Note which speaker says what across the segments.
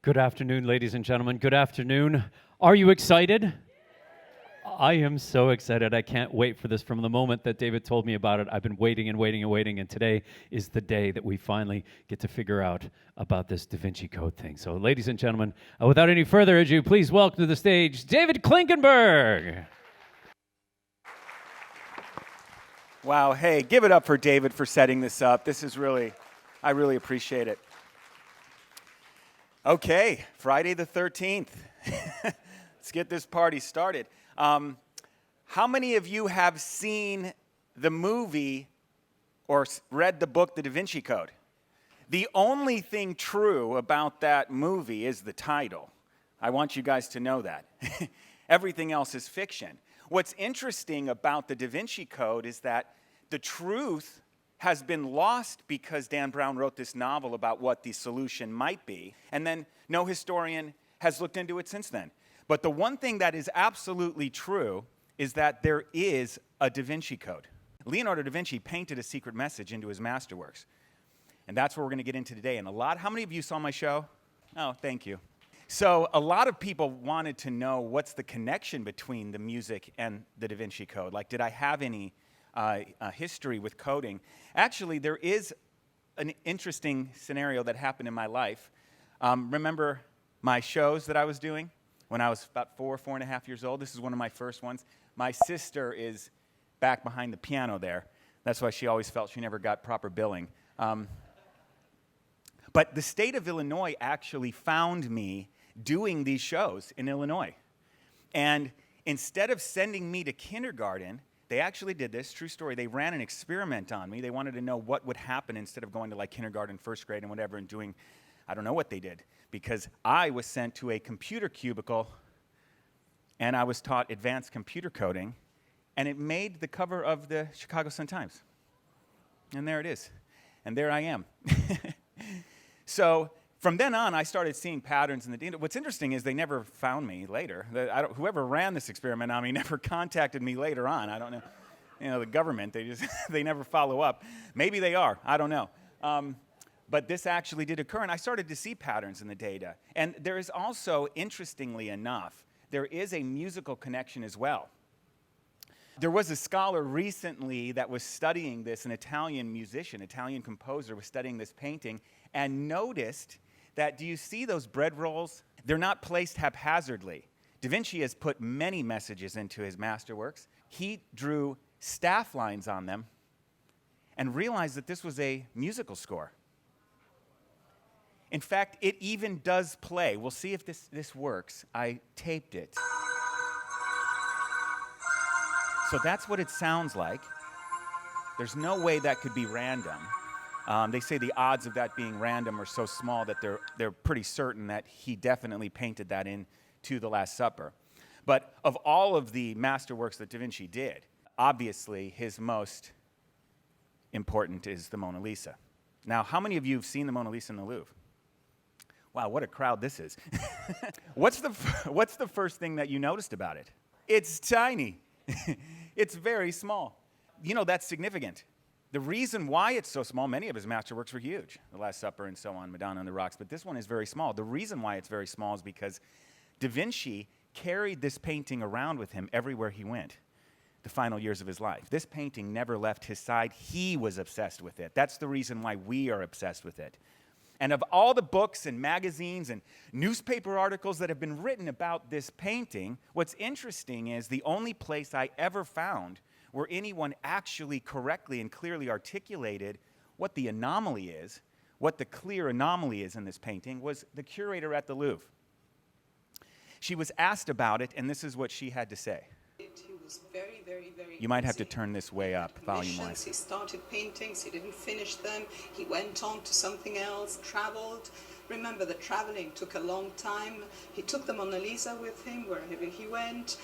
Speaker 1: Good afternoon, ladies and gentlemen. Good afternoon. Are you excited? I am so excited. I can't wait for this. From the moment that David told me about it, I've been waiting and waiting and waiting, and today is the day that we finally get to figure out about this Da Vinci Code thing. So, ladies and gentlemen, without any further ado, please welcome to the stage David Klinkenberg.
Speaker 2: Wow, hey, give it up for David for setting this up. This is I really appreciate it. Okay, Friday the 13th. Let's get this party started. How many of you have seen the movie or read the book, The Da Vinci Code? The only thing true about that movie is the title. I want you guys to know that. Everything else is fiction. What's interesting about the Da Vinci Code is that the truth has been lost because Dan Brown wrote this novel about what the solution might be, and then no historian has looked into it since then. But the one thing that is absolutely true is that there is a Da Vinci Code. Leonardo da Vinci painted a secret message into his masterworks, and that's what we're going to get into today. And how many of you saw my show? Oh, thank you. So a lot of people wanted to know what's the connection between the music and the Da Vinci Code. Like, did I have any history with coding? Actually, there is an interesting scenario that happened in my life. Remember my shows that I was doing when I was about 4.5 years old? This is one of my first ones. My sister is back behind the piano there. That's why she always felt she never got proper billing. But the state of Illinois actually found me doing these shows in Illinois. And instead of sending me to kindergarten, they actually did this, true story. They ran an experiment on me. They wanted to know what would happen instead of going to like kindergarten, first grade, and whatever, and doing, I don't know what they did, because I was sent to a computer cubicle, and I was taught advanced computer coding, and it made the cover of the Chicago Sun-Times. And there it is. And there I am. So from then on, I started seeing patterns in the. What's interesting is they never found me later. Whoever ran this experiment on me never contacted me later on. I don't know. You know, the government, they never follow up. Maybe they are. I don't know. But this actually did occur, and I started to see patterns in the data. And there is also, interestingly enough, there is a musical connection as well. There was a scholar recently that was studying this, an Italian musician, Italian composer, was studying this painting, and noticed that, do you see those bread rolls? They're not placed haphazardly. Da Vinci has put many messages into his masterworks. He drew staff lines on them and realized that this was a musical score. In fact, it even does play. We'll see if this works. I taped it. So that's what it sounds like. There's no way that could be random. They say the odds of that being random are so small that they're pretty certain that he definitely painted that into the Last Supper. But of all of the masterworks that Da Vinci did, obviously his most important is the Mona Lisa. Now, how many of you have seen the Mona Lisa in the Louvre? Wow, what a crowd this is. What's the first thing that you noticed about it? It's tiny. It's very small. You know, that's significant. The reason why it's so small, many of his masterworks were huge, The Last Supper and so on, Madonna on the Rocks, but this one is very small. The reason why it's very small is because Da Vinci carried this painting around with him everywhere he went the final years of his life. This painting never left his side. He was obsessed with it. That's the reason why we are obsessed with it. And of all the books and magazines and newspaper articles that have been written about this painting, what's interesting is the only place I ever found where anyone actually correctly and clearly articulated what the anomaly is, what the clear anomaly is in this painting, was the curator at the Louvre. She was asked about it, and this is what she had to say.
Speaker 3: He was very, very, very
Speaker 2: You might have to
Speaker 3: busy.
Speaker 2: turn this way up, volume-wise.
Speaker 3: He started paintings, he didn't finish them, he went on to something else, traveled. Remember, the traveling took a long time. He took the Mona Lisa with him wherever he went,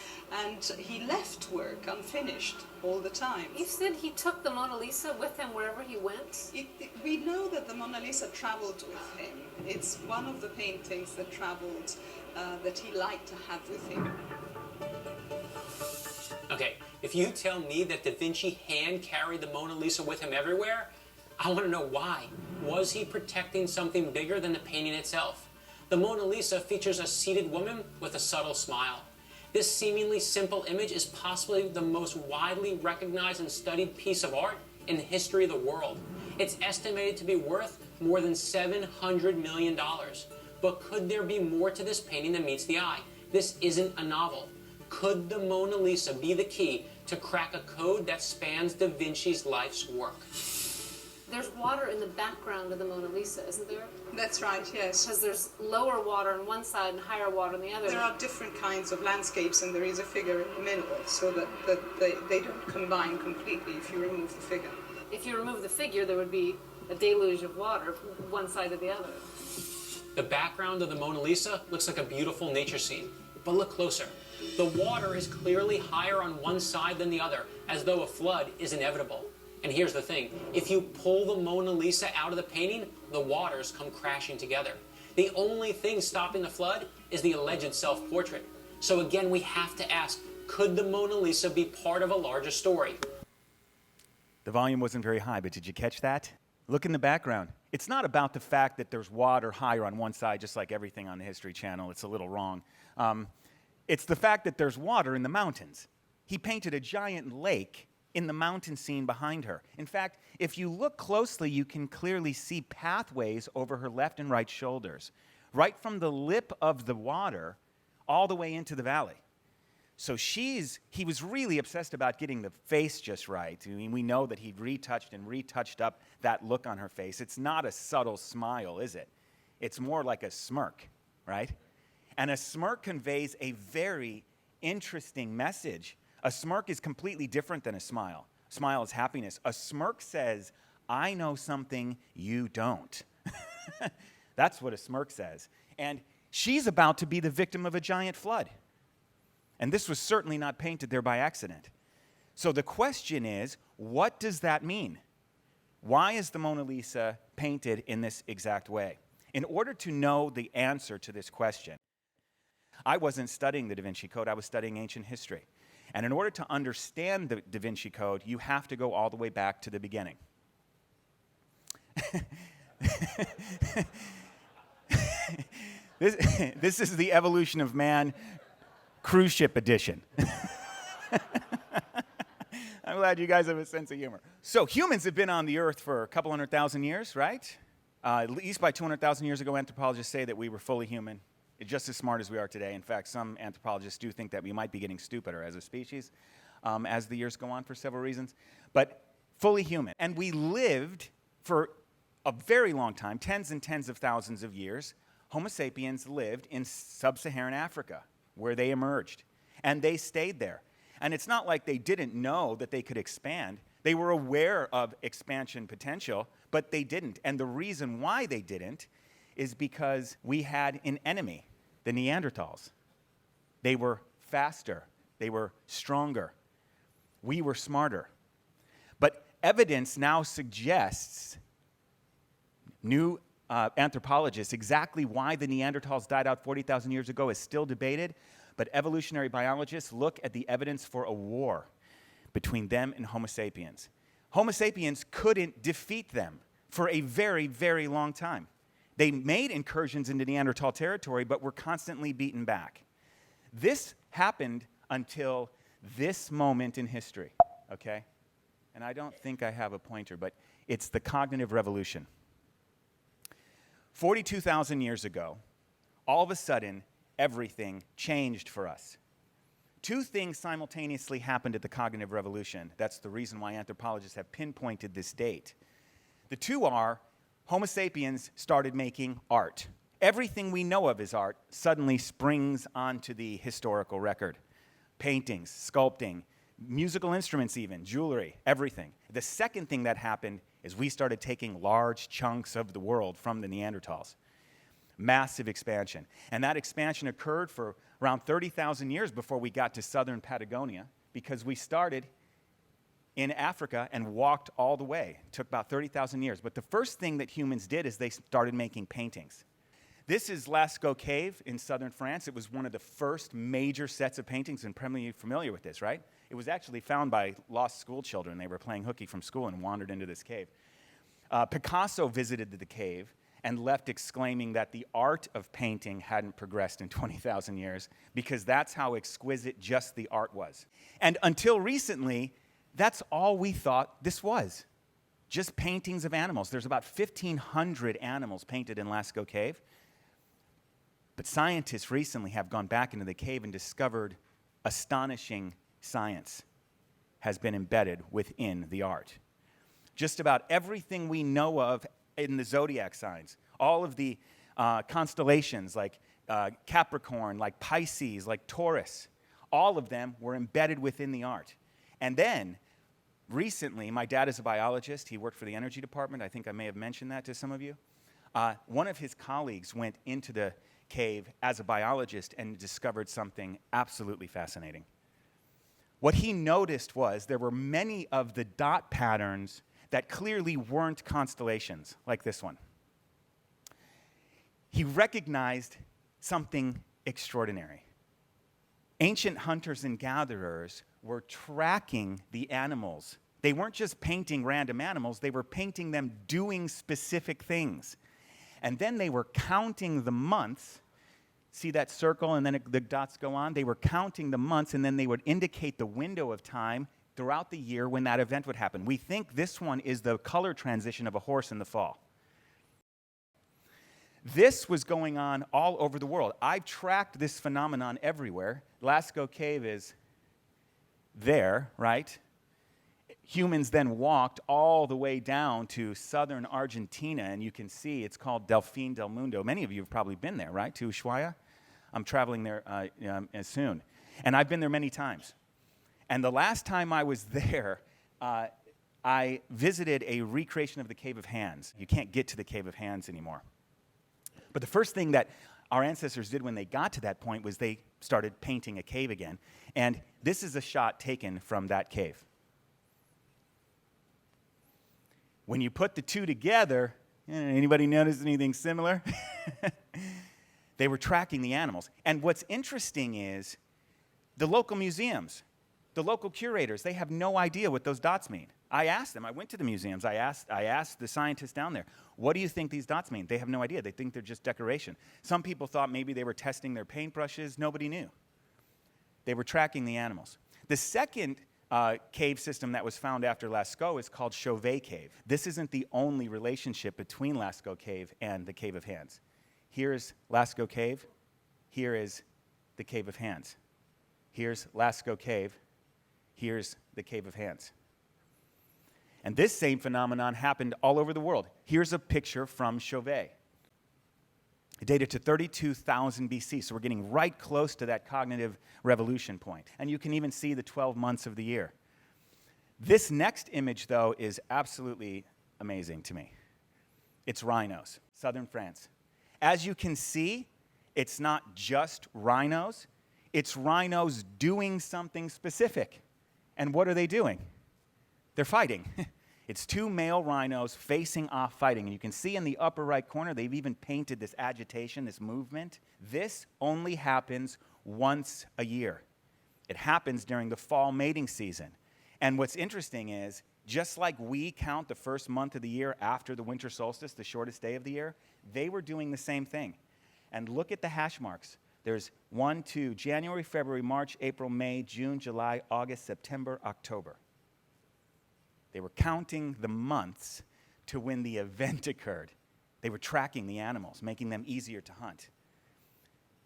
Speaker 3: and he left work unfinished all the time.
Speaker 4: You said he took the Mona Lisa with him wherever he went?
Speaker 3: We know that the Mona Lisa traveled with him. It's one of the paintings that traveled, that he liked to have with him.
Speaker 5: Okay, if you tell me that Da Vinci hand-carried the Mona Lisa with him everywhere, I want to know why. Was he protecting something bigger than the painting itself? The Mona Lisa features a seated woman with a subtle smile. This seemingly simple image is possibly the most widely recognized and studied piece of art in the history of the world. It's estimated to be worth more than $700 million. But could there be more to this painting than meets the eye? This isn't a novel. Could the Mona Lisa be the key to crack a code that spans Da Vinci's life's work?
Speaker 4: There's water in the background of the Mona Lisa, isn't there?
Speaker 3: That's right, yes.
Speaker 4: Because there's lower water on one side and higher water on the other.
Speaker 3: There are different kinds of landscapes, and there is a figure in the middle, so that they don't combine completely if you remove the figure.
Speaker 4: If you remove the figure, there would be a deluge of water from one side to the other.
Speaker 5: The background of the Mona Lisa looks like a beautiful nature scene, but look closer. The water is clearly higher on one side than the other, as though a flood is inevitable. And here's the thing, if you pull the Mona Lisa out of the painting, the waters come crashing together. The only thing stopping the flood is the alleged self-portrait. So again, we have to ask, could the Mona Lisa be part of a larger story?
Speaker 2: The volume wasn't very high, but did you catch that? Look in the background. It's not about the fact that there's water higher on one side, just like everything on the History Channel. It's a little wrong. It's the fact that there's water in the mountains. He painted a giant lake in the mountain scene behind her. In fact, if you look closely, you can clearly see pathways over her left and right shoulders, right from the lip of the water all the way into the valley. So he was really obsessed about getting the face just right. I mean, we know that he'd retouched up that look on her face. It's not a subtle smile, is it? It's more like a smirk, right? And a smirk conveys a very interesting message. A smirk is completely different than a smile. A smile is happiness. A smirk says, I know something you don't. That's what a smirk says. And she's about to be the victim of a giant flood. And this was certainly not painted there by accident. So the question is, what does that mean? Why is the Mona Lisa painted in this exact way? In order to know the answer to this question, I wasn't studying the Da Vinci Code, I was studying ancient history. And in order to understand the Da Vinci Code, you have to go all the way back to the beginning. This is the evolution of man, cruise ship edition. I'm glad you guys have a sense of humor. So humans have been on the earth for a couple 100,000 years, right? At least by 200,000 years ago, anthropologists say that we were fully human, just as smart as we are today. In fact, some anthropologists do think that we might be getting stupider as a species as the years go on for several reasons, but fully human. And we lived for a very long time, tens and tens of thousands of years. Homo sapiens lived in sub-Saharan Africa, where they emerged, and they stayed there. And it's not like they didn't know that they could expand. They were aware of expansion potential, but they didn't. And the reason why they didn't is because we had an enemy, the Neanderthals. They were faster. They were stronger. We were smarter. But evidence now suggests, new anthropologists, exactly why the Neanderthals died out 40,000 years ago is still debated, but evolutionary biologists look at the evidence for a war between them and Homo sapiens. Homo sapiens couldn't defeat them for a very, very long time. They made incursions into Neanderthal territory, but were constantly beaten back. This happened until this moment in history, okay? And I don't think I have a pointer, but it's the cognitive revolution. 42,000 years ago, all of a sudden, everything changed for us. Two things simultaneously happened at the cognitive revolution. That's the reason why anthropologists have pinpointed this date. The two are, Homo sapiens started making art. Everything we know of as art suddenly springs onto the historical record. Paintings, sculpting, musical instruments even, jewelry, everything. The second thing that happened is we started taking large chunks of the world from the Neanderthals. Massive expansion. And that expansion occurred for around 30,000 years before we got to southern Patagonia, because we started in Africa and walked all the way. It took about 30,000 years. But the first thing that humans did is they started making paintings. This is Lascaux Cave in southern France. It was one of the first major sets of paintings, and probably familiar with this, right? It was actually found by lost school children. They were playing hooky from school and wandered into this cave. Picasso visited the cave, and left exclaiming that the art of painting hadn't progressed in 20,000 years, because that's how exquisite just the art was. And until recently, that's all we thought this was, just paintings of animals. There's about 1,500 animals painted in Lascaux Cave. But scientists recently have gone back into the cave and discovered astonishing science has been embedded within the art. Just about everything we know of in the zodiac signs, all of the constellations like Capricorn, like Pisces, like Taurus, all of them were embedded within the art. And then, recently, my dad is a biologist. He worked for the energy department. I think I may have mentioned that to some of you. One of his colleagues went into the cave as a biologist and discovered something absolutely fascinating. What he noticed was there were many of the dot patterns that clearly weren't constellations, like this one. He recognized something extraordinary. Ancient hunters and gatherers were tracking the animals. They weren't just painting random animals, they were painting them doing specific things. And then they were counting the months. See that circle and then the dots go on? They were counting the months, and then they would indicate the window of time throughout the year when that event would happen. We think this one is the color transition of a horse in the fall. This was going on all over the world. I've tracked this phenomenon everywhere. Lascaux Cave is there, right? Humans then walked all the way down to southern Argentina, and you can see it's called Delfín del Mundo. Many of you have probably been there, right, to Ushuaia? I'm traveling there soon. And I've been there many times. And the last time I was there, I visited a recreation of the Cave of Hands. You can't get to the Cave of Hands anymore. But the first thing that our ancestors did when they got to that point was they started painting a cave again. And this is a shot taken from that cave. When you put the two together, anybody notice anything similar? They were tracking the animals. And what's interesting is the local museums, the local curators, they have no idea what those dots mean. I asked them, I went to the museums, I asked the scientists down there, what do you think these dots mean? They have no idea. They think they're just decoration. Some people thought maybe they were testing their paintbrushes. Nobody knew. They were tracking the animals. The second cave system that was found after Lascaux is called Chauvet Cave. This isn't the only relationship between Lascaux Cave and the Cave of Hands. Here's Lascaux Cave. Here is the Cave of Hands. Here's Lascaux Cave. Here's the Cave of Hands. And this same phenomenon happened all over the world. Here's a picture from Chauvet. It dated to 32,000 BC, so we're getting right close to that cognitive revolution point. And you can even see the 12 months of the year. This next image, though, is absolutely amazing to me. It's rhinos, southern France. As you can see, it's not just rhinos. It's rhinos doing something specific. And what are they doing? They're fighting. It's two male rhinos facing off fighting. And you can see in the upper right corner, they've even painted this agitation, this movement. This only happens once a year. It happens during the fall mating season. And what's interesting is, just like we count the first month of the year after the winter solstice, the shortest day of the year, they were doing the same thing. And look at the hash marks. There's 1, 2, January, February, March, April, May, June, July, August, September, October. They were counting the months to when the event occurred. They were tracking the animals, making them easier to hunt.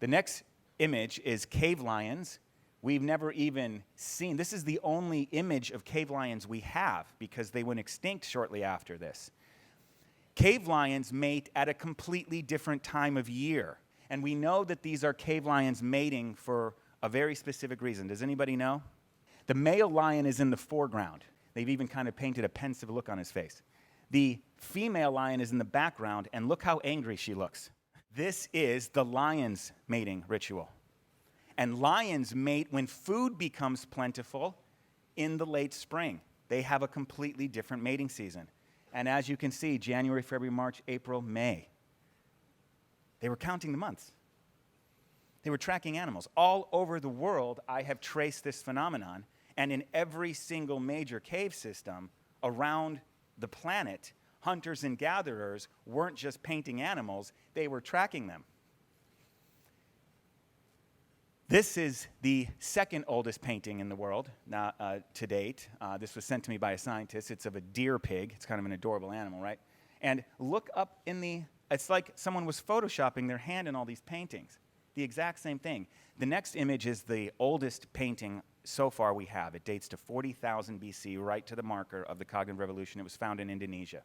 Speaker 2: The next image is cave lions. We've never even seen, this is the only image of cave lions we have because they went extinct shortly after this. Cave lions mate at a completely different time of year. And we know that these are cave lions mating for a very specific reason. Does anybody know? The male lion is in the foreground. They've even kind of painted a pensive look on his face. The female lion is in the background, and look how angry she looks. This is the lion's mating ritual. And lions mate when food becomes plentiful in the late spring. They have a completely different mating season. And as you can see, January, February, March, April, May. They were counting the months. They were tracking animals. All over the world, I have traced this phenomenon. And in every single major cave system around the planet, hunters and gatherers weren't just painting animals, they were tracking them. This is the second oldest painting in the world to date. This was sent to me by a scientist. It's of a deer pig. It's kind of an adorable animal, right? And look up it's like someone was photoshopping their hand in all these paintings. The exact same thing. The next image is the oldest painting so far we have. It dates to 40,000 BC, right to the marker of the cognitive revolution. It was found in Indonesia.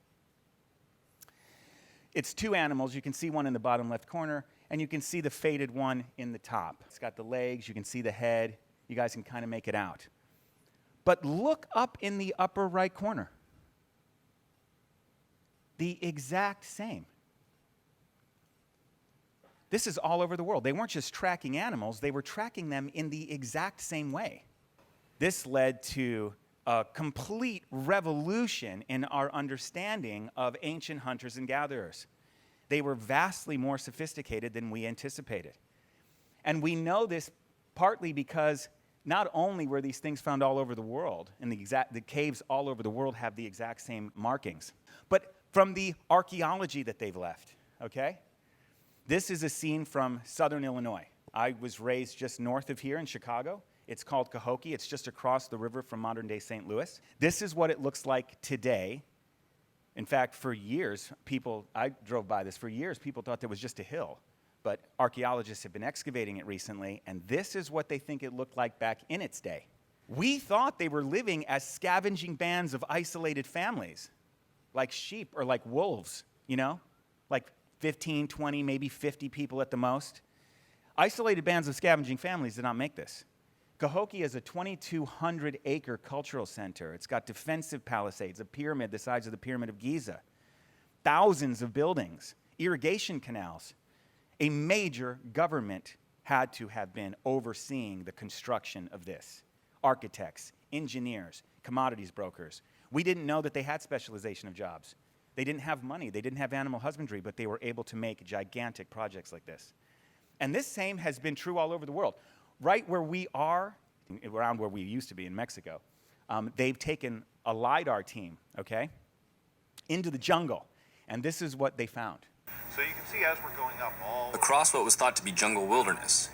Speaker 2: It's two animals. You can see one in the bottom left corner, and you can see the faded one in the top. It's got the legs. You can see the head. You guys can kind of make it out. But look up in the upper right corner. The exact same. This is all over the world. They weren't just tracking animals. They were tracking them in the exact same way. This led to a complete revolution in our understanding of ancient hunters and gatherers. They were vastly more sophisticated than we anticipated. And we know this partly because not only were these things found all over the world, and the caves all over the world have the exact same markings, but from the archaeology that they've left, okay? This is a scene from southern Illinois. I was raised just north of here in Chicago. It's called Cahokia. It's just across the river from modern-day St. Louis. This is what it looks like today. In fact, for years, I drove by this, for years, people thought there was just a hill. But archaeologists have been excavating it recently, and this is what they think it looked like back in its day. We thought they were living as scavenging bands of isolated families, like sheep or like wolves, like 15, 20, maybe 50 people at the most. Isolated bands of scavenging families did not make this. Cahokia is a 2,200-acre cultural center. It's got defensive palisades, a pyramid the size of the Pyramid of Giza, thousands of buildings, irrigation canals. A major government had to have been overseeing the construction of this. Architects, engineers, commodities brokers. We didn't know that they had specialization of jobs. They didn't have money. They didn't have animal husbandry, but they were able to make gigantic projects like this. And this same has been true all over the world. Right where we are, around where we used to be in Mexico, they've taken a LiDAR team, okay, into the jungle. And this is what they found.
Speaker 6: So you can see as we're going up
Speaker 7: across what was thought to be jungle wilderness,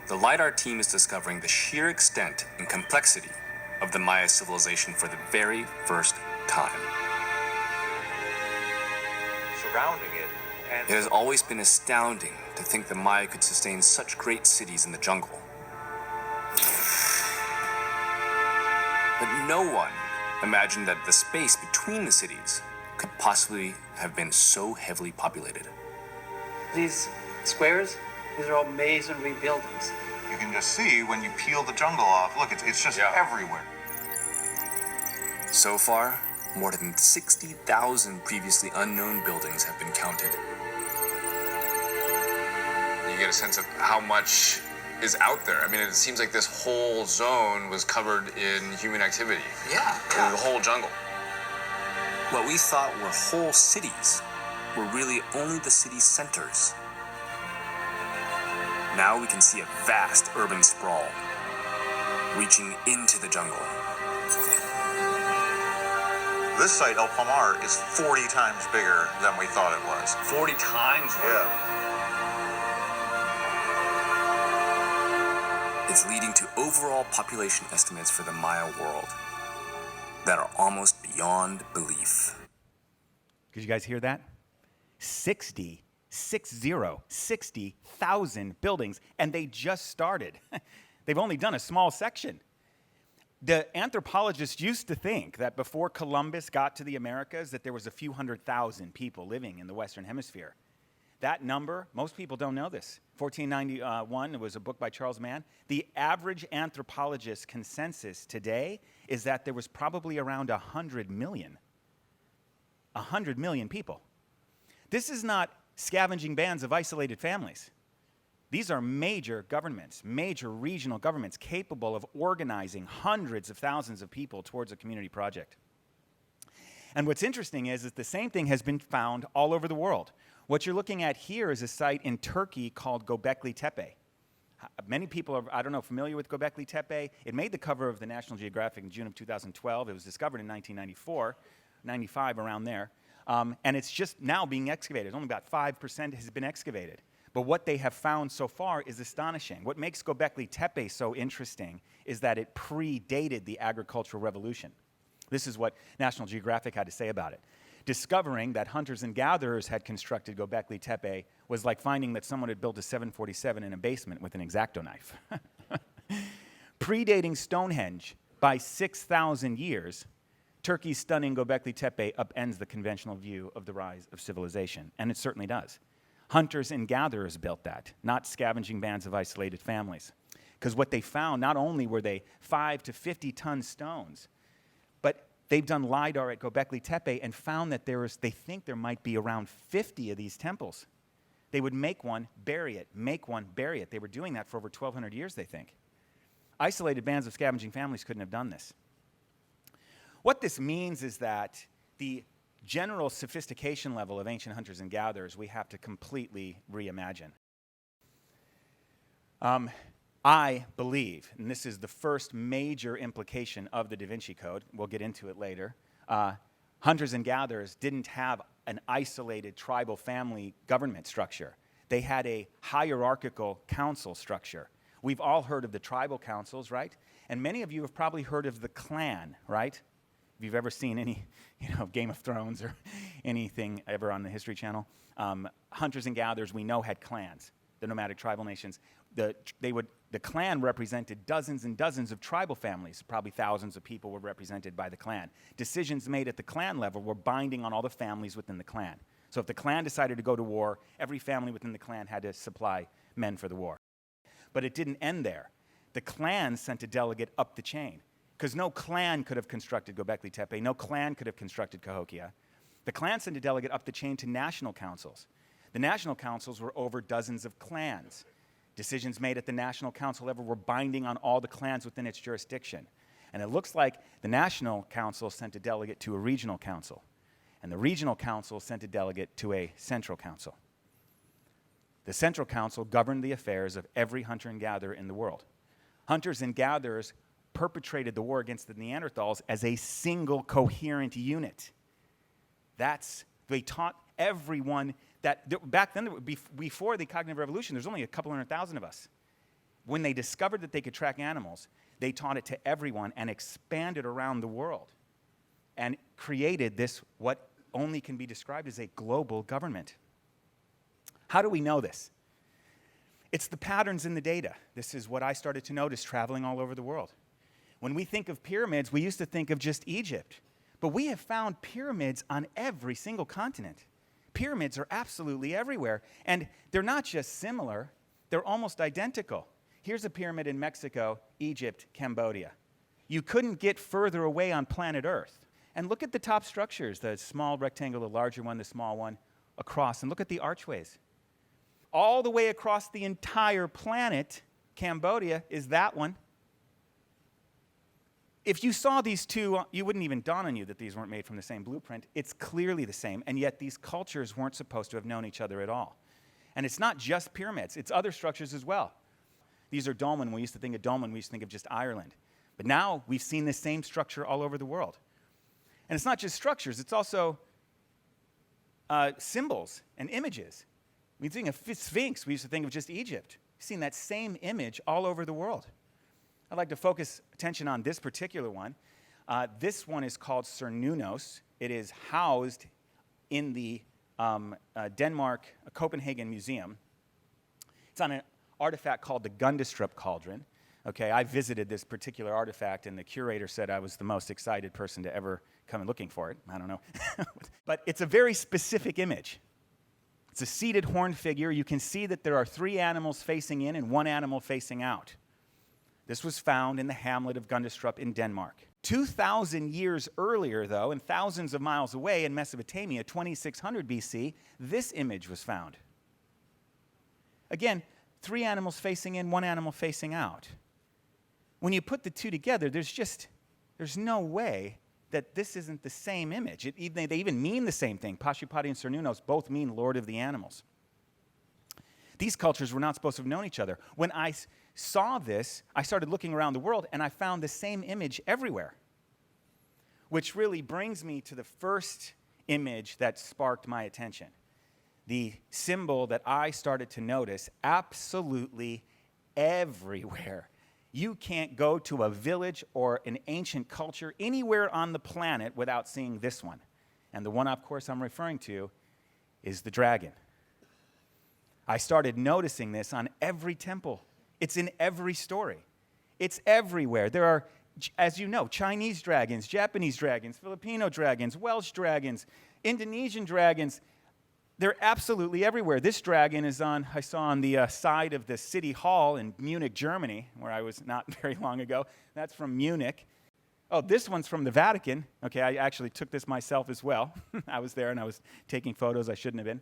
Speaker 7: the LiDAR team is discovering the sheer extent and complexity of the Maya civilization for the very first time.
Speaker 6: surrounding it. And
Speaker 7: It has always been astounding to think the Maya could sustain such great cities in the jungle. But no one imagined that the space between the cities could possibly have been so heavily populated.
Speaker 8: These squares, these are all masonry buildings.
Speaker 6: you can just see when you peel the jungle off. Look, it's just everywhere.
Speaker 7: So far, more than 60,000 previously unknown buildings have been counted.
Speaker 9: You get a sense of how much is out there. I mean, it seems like this whole zone was covered in human activity.
Speaker 7: Yeah.
Speaker 9: The whole jungle.
Speaker 7: What we thought were whole cities were really only the city centers. Now we can see a vast urban sprawl reaching into the jungle.
Speaker 6: This site, El Palmar, is 40 times bigger than we thought it was.
Speaker 7: 40 times?
Speaker 6: Yeah.
Speaker 7: It's leading to overall population estimates for the Maya world that are almost beyond belief.
Speaker 2: Did you guys hear that? 60,000 buildings, and they just started. They've only done a small section. The anthropologists used to think that before Columbus got to the Americas, that there was a few 100,000 people living in the Western Hemisphere. That number, most people don't know this. 1491, it was a book by Charles Mann. The average anthropologist consensus today is that there was probably around 100 million. 100 million people. This is not scavenging bands of isolated families. These are major governments, major regional governments capable of organizing hundreds of thousands of people towards a community project. And what's interesting is that the same thing has been found all over the world. What you're looking at here is a site in Turkey called Göbekli Tepe. Many people are, I don't know, familiar with Göbekli Tepe. It made the cover of the National Geographic in June of 2012. It was discovered in 1994. 95, around there. And it's just now being excavated. Only about 5% has been excavated. But what they have found so far is astonishing. What makes Göbekli Tepe so interesting is that it predated the agricultural revolution. This is what National Geographic had to say about it. Discovering that hunters and gatherers had constructed Göbekli Tepe was like finding that someone had built a 747 in a basement with an X-Acto knife. Predating Stonehenge by 6,000 years, Turkey's stunning Göbekli Tepe upends the conventional view of the rise of civilization, and it certainly does. Hunters and gatherers built that, not scavenging bands of isolated families. Because what they found, not only were they 5 to 50-ton stones, but they've done LiDAR at Göbekli Tepe and found that they think there might be around 50 of these temples. They would make one, bury it, make one, bury it. They were doing that for over 1,200 years, they think. Isolated bands of scavenging families couldn't have done this. What this means is that the general sophistication level of ancient hunters and gatherers we have to completely reimagine. I believe, and this is the first major implication of the Da Vinci Code, we'll get into it later, hunters and gatherers didn't have an isolated tribal family government structure. They had a hierarchical council structure. We've all heard of the tribal councils, right? And many of you have probably heard of the clan, right? If you've ever seen any, Game of Thrones or anything ever on the History Channel, hunters and gatherers we know had clans, the nomadic tribal nations. The clan represented dozens and dozens of tribal families. Probably thousands of people were represented by the clan. Decisions made at the clan level were binding on all the families within the clan. So if the clan decided to go to war, every family within the clan had to supply men for the war. But it didn't end there. The clan sent a delegate up the chain, because no clan could have constructed Göbekli Tepe, no clan could have constructed Cahokia. The clan sent a delegate up the chain to national councils. The national councils were over dozens of clans. Decisions made at the national council level were binding on all the clans within its jurisdiction. And it looks like the national council sent a delegate to a regional council, and the regional council sent a delegate to a central council. The central council governed the affairs of every hunter and gatherer in the world. Hunters and gatherers perpetrated the war against the Neanderthals as a single coherent unit. They taught everyone that back then, before the cognitive revolution, there's only a couple 100,000 of us. When they discovered that they could track animals, they taught it to everyone and expanded around the world and created this, what only can be described as a global government. How do we know this? It's the patterns in the data. This is what I started to notice traveling all over the world. When we think of pyramids, we used to think of just Egypt. But we have found pyramids on every single continent. Pyramids are absolutely everywhere. And they're not just similar, they're almost identical. Here's a pyramid in Mexico, Egypt, Cambodia. You couldn't get further away on planet Earth. And look at the top structures, the small rectangle, the larger one, the small one, across. And look at the archways. All the way across the entire planet, Cambodia is that one. If you saw these two, you wouldn't even dawn on you that these weren't made from the same blueprint. It's clearly the same, and yet these cultures weren't supposed to have known each other at all. And it's not just pyramids, it's other structures as well. These are dolmen. We used to think of dolmen, we used to think of just Ireland. But now we've seen this same structure all over the world. And it's not just structures, it's also symbols and images. We think of Sphinx, we used to think of just Egypt. We've seen that same image all over the world. I'd like to focus attention on this particular one. This one is called Cernunnos. It is housed in the Denmark Copenhagen Museum. It's on an artifact called the Gundestrup Cauldron. Okay, I visited this particular artifact, and the curator said I was the most excited person to ever come looking for it. I don't know. But it's a very specific image. It's a seated horned figure. You can see that there are 3 animals facing in and 1 animal facing out. This was found in the hamlet of Gundestrup in Denmark. 2,000 years earlier, though, and thousands of miles away in Mesopotamia, 2600 BC, this image was found. Again, 3 animals facing in, 1 animal facing out. When you put the two together, there's no way that this isn't the same image. They even mean the same thing. Pashupati and Cernunnos both mean Lord of the Animals. These cultures were not supposed to have known each other. When I saw this, I started looking around the world, and I found the same image everywhere. which really brings me to the first image that sparked my attention. The symbol that I started to notice absolutely everywhere. You can't go to a village or an ancient culture anywhere on the planet without seeing this one. And the one, of course, I'm referring to is the dragon. I started noticing this on every temple. It's in every story. It's everywhere. There are, as you know, Chinese dragons, Japanese dragons, Filipino dragons, Welsh dragons, Indonesian dragons. They're absolutely everywhere. This dragon is I saw on the side of the city hall in Munich, Germany, where I was not very long ago. That's from Munich. Oh, this one's from the Vatican. Okay, I actually took this myself as well. I was there and I was taking photos I shouldn't have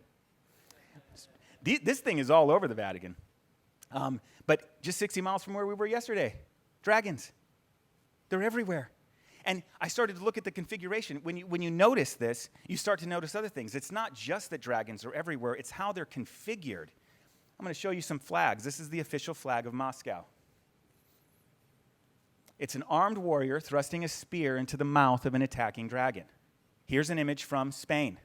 Speaker 2: been. This thing is all over the Vatican. But just 60 miles from where we were yesterday, dragons. They're everywhere. And I started to look at the configuration. When you notice this, you start to notice other things. It's not just that dragons are everywhere, it's how they're configured. I'm going to show you some flags. This is the official flag of Moscow. It's an armed warrior thrusting a spear into the mouth of an attacking dragon. Here's an image from Spain.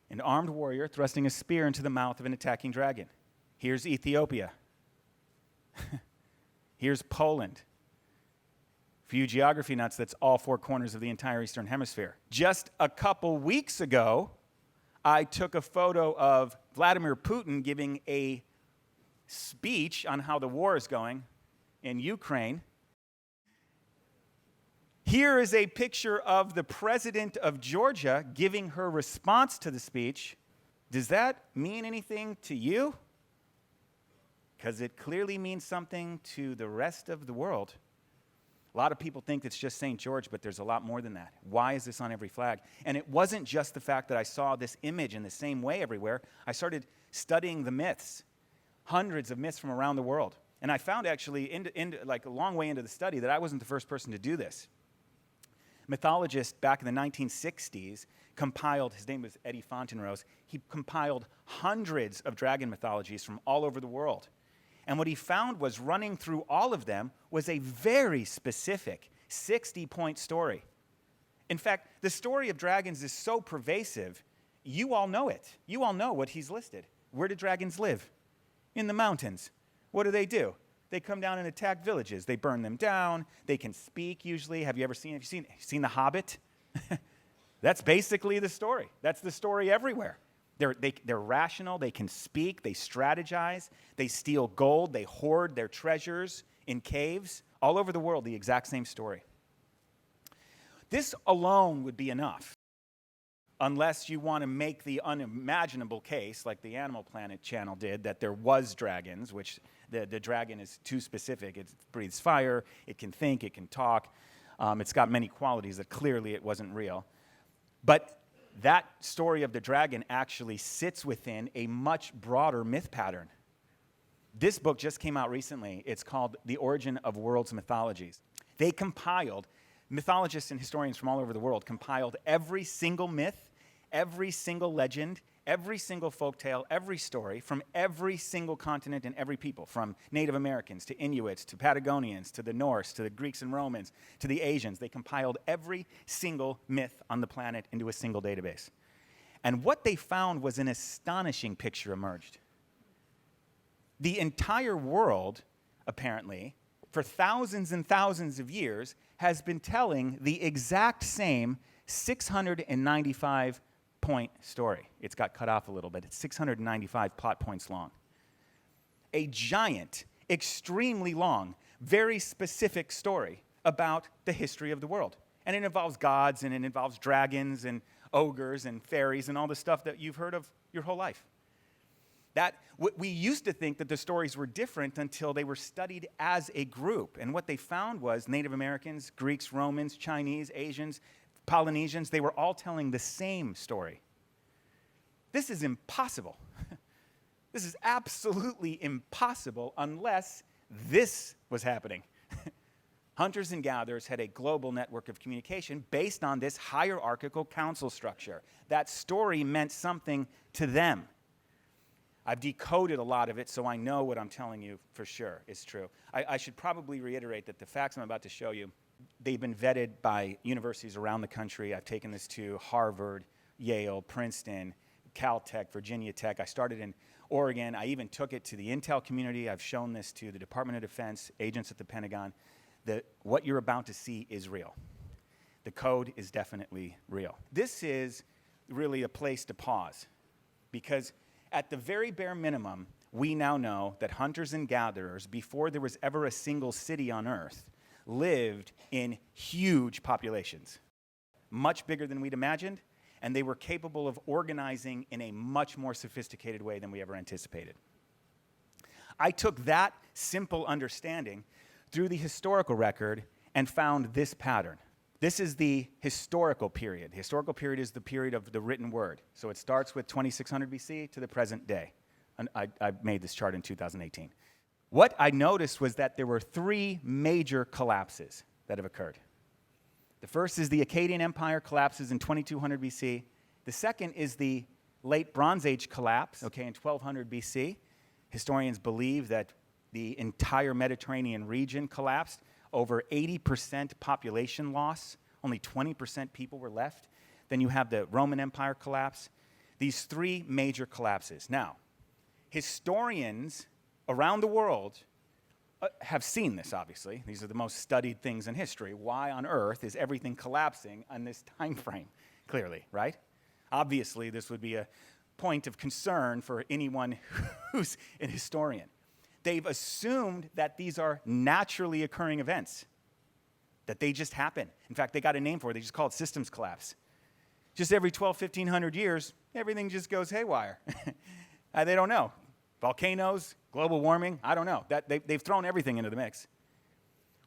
Speaker 2: An armed warrior thrusting a spear into the mouth of an attacking dragon. Here's Ethiopia. Here's Poland. For you geography nuts, that's all four corners of the entire Eastern Hemisphere. Just a couple weeks ago, I took a photo of Vladimir Putin giving a speech on how the war is going in Ukraine. Here is a picture of the president of Georgia giving her response to the speech. Does that mean anything to you? Because it clearly means something to the rest of the world. A lot of people think it's just St. George, but there's a lot more than that. Why is this on every flag? And it wasn't just the fact that I saw this image in the same way everywhere. I started studying the myths, hundreds of myths from around the world. And I found actually, like a long way into the study, that I wasn't the first person to do this. Mythologist back in the 1960s compiled, his name was Eddie Fontenrose, he compiled hundreds of dragon mythologies from all over the world. And what he found was running through all of them was a very specific 60-point story. In fact, the story of dragons is so pervasive, you all know it. You all know what he's listed. Where do dragons live? In the mountains. What do? They come down and attack villages. They burn them down. They can speak usually. Have you seen The Hobbit? That's basically the story. That's the story everywhere. They're rational, they can speak, they strategize, they steal gold, they hoard their treasures in caves. All over the world, the exact same story. This alone would be enough, unless you want to make the unimaginable case, like the Animal Planet channel did, that there was dragons, which the dragon is too specific. It breathes fire, it can think, it can talk. It's got many qualities that clearly it wasn't real. But that story of the dragon actually sits within a much broader myth pattern. This book just came out recently. It's called The Origin of World's Mythologies. They compiled, mythologists and historians from all over the world compiled every single myth, every single legend, every single folktale, every story from every single continent and every people, from Native Americans to Inuits to Patagonians to the Norse to the Greeks and Romans to the Asians. They compiled every single myth on the planet into a single database. And what they found was an astonishing picture emerged. The entire world, apparently, for thousands and thousands of years, has been telling the exact same 695-point story. It's got cut off a little bit. It's 695 plot points long. A giant, extremely long, very specific story about the history of the world. And it involves gods, and it involves dragons, and ogres, and fairies, and all the stuff that you've heard of your whole life. We used to think that the stories were different until they were studied as a group. And what they found was Native Americans, Greeks, Romans, Chinese, Asians, Polynesians, they were all telling the same story. This is impossible. This is absolutely impossible unless this was happening. Hunters and gatherers had a global network of communication based on this hierarchical council structure. That story meant something to them. I've decoded a lot of it, so I know what I'm telling you for sure is true. I should probably reiterate that the facts I'm about to show you They've been vetted by universities around the country. I've taken this to Harvard, Yale, Princeton, Caltech, Virginia Tech. I started in Oregon. I even took it to the Intel community. I've shown this to the Department of Defense, agents at the Pentagon. What you're about to see is real. The code is definitely real. This is really a place to pause, because at the very bare minimum, we now know that hunters and gatherers, before there was ever a single city on Earth, lived in huge populations, much bigger than we'd imagined, and they were capable of organizing in a much more sophisticated way than we ever anticipated. I took that simple understanding through the historical record and found this pattern. This is the historical period. The historical period is the period of the written word. So it starts with 2600 BC to the present day. And I made this chart in 2018. What I noticed was that there were three major collapses that have occurred. The first is the Akkadian Empire collapses in 2200 BC. The second is the late Bronze Age collapse, in 1200 BC. Historians believe that the entire Mediterranean region collapsed. Over 80% population loss, only 20% people were left. Then you have the Roman Empire collapse. These three major collapses. Now, historians around the world have seen this, obviously. These are the most studied things in history. Why on earth is everything collapsing on this time frame? Clearly, right? Obviously, this would be a point of concern for anyone who's an historian. They've assumed that these are naturally occurring events, that they just happen. In fact, they got a name for it. They just call it systems collapse. Just every 1,500 years, everything just goes haywire. They don't know. Volcanoes, global warming, I don't know. They've thrown everything into the mix.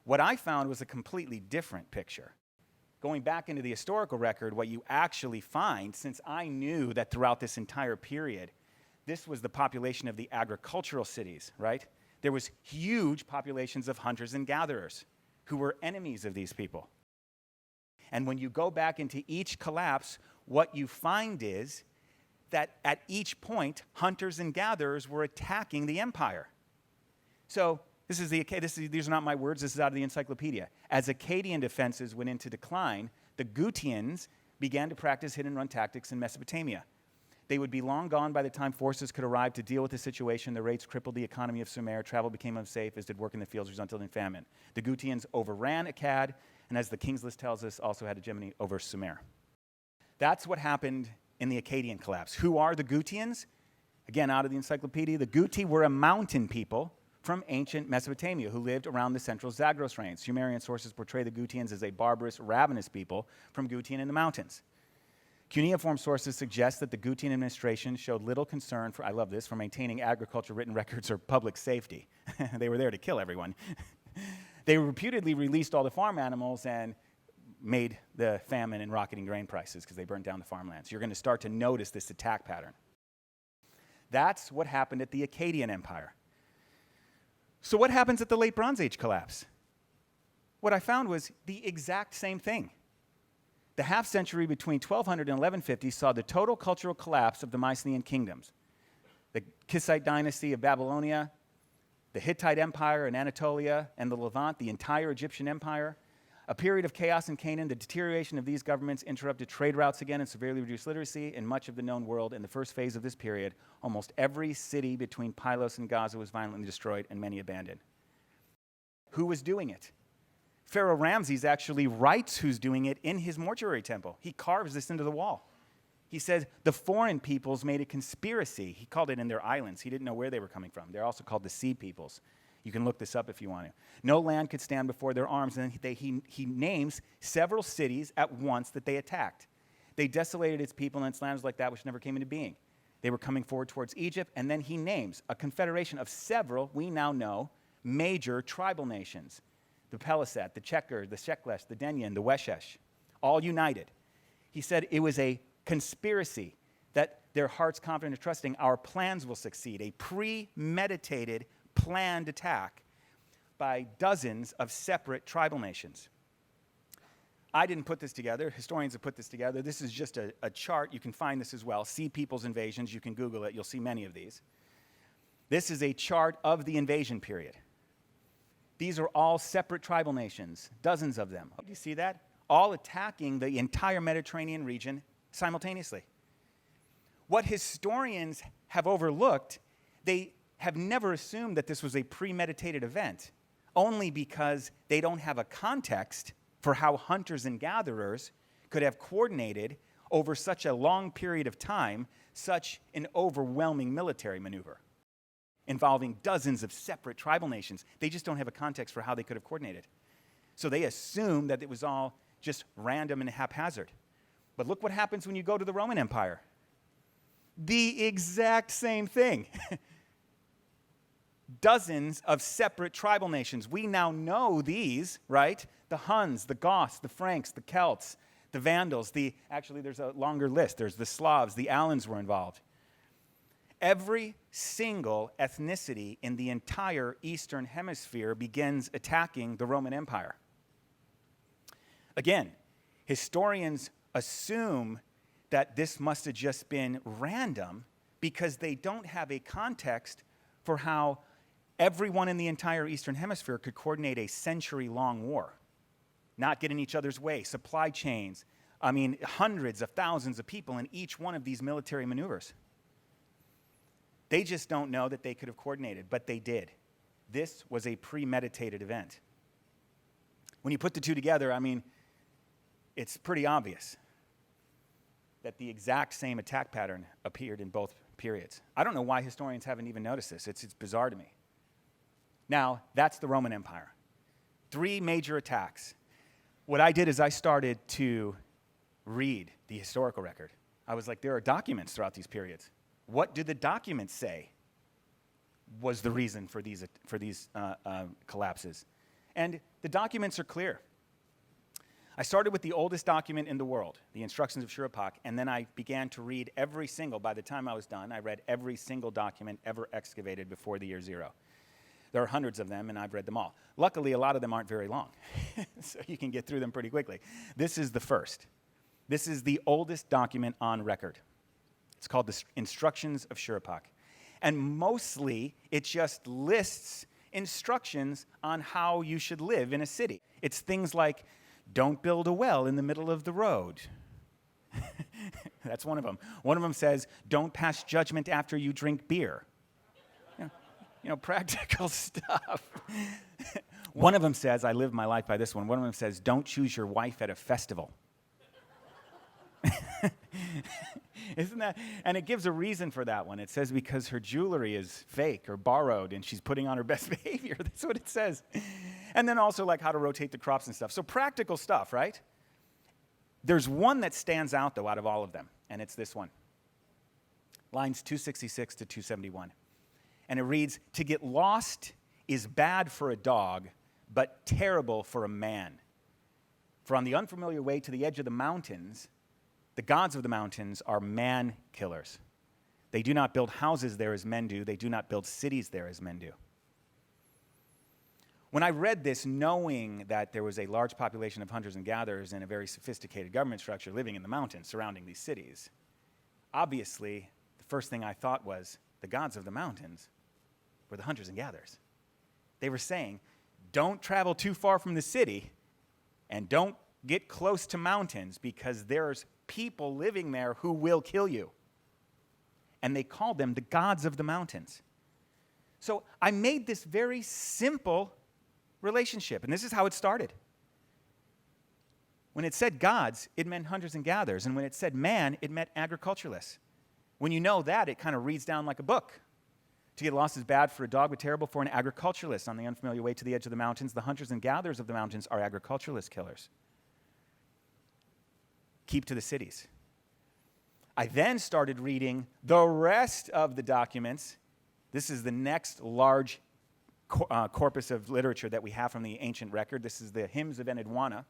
Speaker 2: What I found was a completely different picture. Going back into the historical record, what you actually find, since I knew that throughout this entire period, this was the population of the agricultural cities, right? There was huge populations of hunters and gatherers who were enemies of these people. And when you go back into each collapse, what you find is that at each point, hunters and gatherers were attacking the empire. So these are not my words, this is out of the encyclopedia. As Akkadian defenses went into decline, the Gutians began to practice hit-and-run tactics in Mesopotamia. They would be long gone by the time forces could arrive to deal with the situation. The raids crippled the economy of Sumer. Travel became unsafe, as did work in the fields, resulting in famine. The Gutians overran Akkad, and as the King's List tells us, also had hegemony over Sumer. That's what happened in the Akkadian collapse. Who are the Gutians? Again, out of the encyclopedia, the Guti were a mountain people from ancient Mesopotamia who lived around the central Zagros range. Sumerian sources portray the Gutians as a barbarous, ravenous people from Gutian in the mountains. Cuneiform sources suggest that the Gutian administration showed little concern for, I love this, for maintaining agriculture, written records, or public safety. They were there to kill everyone. They reputedly released all the farm animals and made the famine and rocketing grain prices because they burned down the farmlands. You're going to start to notice this attack pattern. That's what happened at the Akkadian Empire. So what happens at the late Bronze Age collapse? What I found was the exact same thing. The half century between 1200 and 1150 saw the total cultural collapse of the Mycenaean kingdoms. The Kissite dynasty of Babylonia, the Hittite Empire in Anatolia and the Levant, the entire Egyptian Empire. A period of chaos in Canaan, the deterioration of these governments interrupted trade routes again and severely reduced literacy in much of the known world. In the first phase of this period, almost every city between Pylos and Gaza was violently destroyed and many abandoned. Who was doing it? Pharaoh Ramses actually writes who's doing it in his mortuary temple. He carves this into the wall. He says the foreign peoples made a conspiracy. He called it in their islands. He didn't know where they were coming from. They're also called the sea peoples. You can look this up if you want to. No land could stand before their arms, and he names several cities at once that they attacked. They desolated its people and its lands like that which never came into being. They were coming forward towards Egypt, and then he names a confederation of several, we now know, major tribal nations. The Pelasat, the Checker, the Sheklesh, the Denyen, the Weshesh, all united. He said it was a conspiracy that their hearts confident and trusting our plans will succeed, a premeditated, planned attack by dozens of separate tribal nations. I didn't put this together. Historians have put this together. This is just a chart. You can find this as well. Sea Peoples Invasions. You can Google it. You'll see many of these. This is a chart of the invasion period. These are all separate tribal nations, dozens of them. Do you see that? All attacking the entire Mediterranean region simultaneously. What historians have overlooked, they have never assumed that this was a premeditated event, only because they don't have a context for how hunters and gatherers could have coordinated over such a long period of time such an overwhelming military maneuver involving dozens of separate tribal nations. They just don't have a context for how they could have coordinated. So they assume that it was all just random and haphazard. But look what happens when you go to the Roman Empire. The exact same thing. Dozens of separate tribal nations. We now know these, right? The Huns, the Goths, the Franks, the Celts, the Vandals, actually there's a longer list. There's the Slavs, the Alans were involved. Every single ethnicity in the entire Eastern Hemisphere begins attacking the Roman Empire. Again, historians assume that this must have just been random because they don't have a context for how everyone in the entire Eastern Hemisphere could coordinate a century-long war, not get in each other's way, supply chains, hundreds of thousands of people in each one of these military maneuvers. They just don't know that they could have coordinated, but they did. This was a premeditated event. When you put the two together, it's pretty obvious that the exact same attack pattern appeared in both periods. I don't know why historians haven't even noticed this. It's bizarre to me. Now, that's the Roman Empire. 3 major attacks. What I did is I started to read the historical record. I was like, there are documents throughout these periods. What do the documents say was the reason for these collapses? And the documents are clear. I started with the oldest document in the world, the Instructions of Shuruppak, and then I began to read by the time I was done, I read every single document ever excavated before the year 0. There are hundreds of them, and I've read them all. Luckily, a lot of them aren't very long, so you can get through them pretty quickly. This is the first. This is the oldest document on record. It's called the Instructions of Shuruppak. And mostly, it just lists instructions on how you should live in a city. It's things like, don't build a well in the middle of the road. That's one of them. One of them says, don't pass judgment after you drink beer. Practical stuff. One of them says, I live my life by this one. One of them says, don't choose your wife at a festival. Isn't that? And it gives a reason for that one. It says because her jewelry is fake or borrowed and she's putting on her best behavior. That's what it says. And then also like how to rotate the crops and stuff. So practical stuff, right? There's one that stands out, though, out of all of them, and it's this one. Lines 266 to 271. And it reads, to get lost is bad for a dog, but terrible for a man. For on the unfamiliar way to the edge of the mountains, the gods of the mountains are man killers. They do not build houses there as men do. They do not build cities there as men do. When I read this, knowing that there was a large population of hunters and gatherers and a very sophisticated government structure living in the mountains surrounding these cities, obviously, the first thing I thought was the gods of the mountains were the hunters and gatherers. They were saying, don't travel too far from the city and don't get close to mountains because there's people living there who will kill you. And they called them the gods of the mountains. So I made this very simple relationship, and this is how it started. When it said gods, it meant hunters and gatherers, and when it said man, it meant agriculturalists. When you know that, it kind of reads down like a book. To get lost is bad for a dog, but terrible for an agriculturalist. On the unfamiliar way to the edge of the mountains, the hunters and gatherers of the mountains are agriculturalist killers. Keep to the cities. I then started reading the rest of the documents. This is the next large corpus of literature that we have from the ancient record. This is the Hymns of Enheduanna.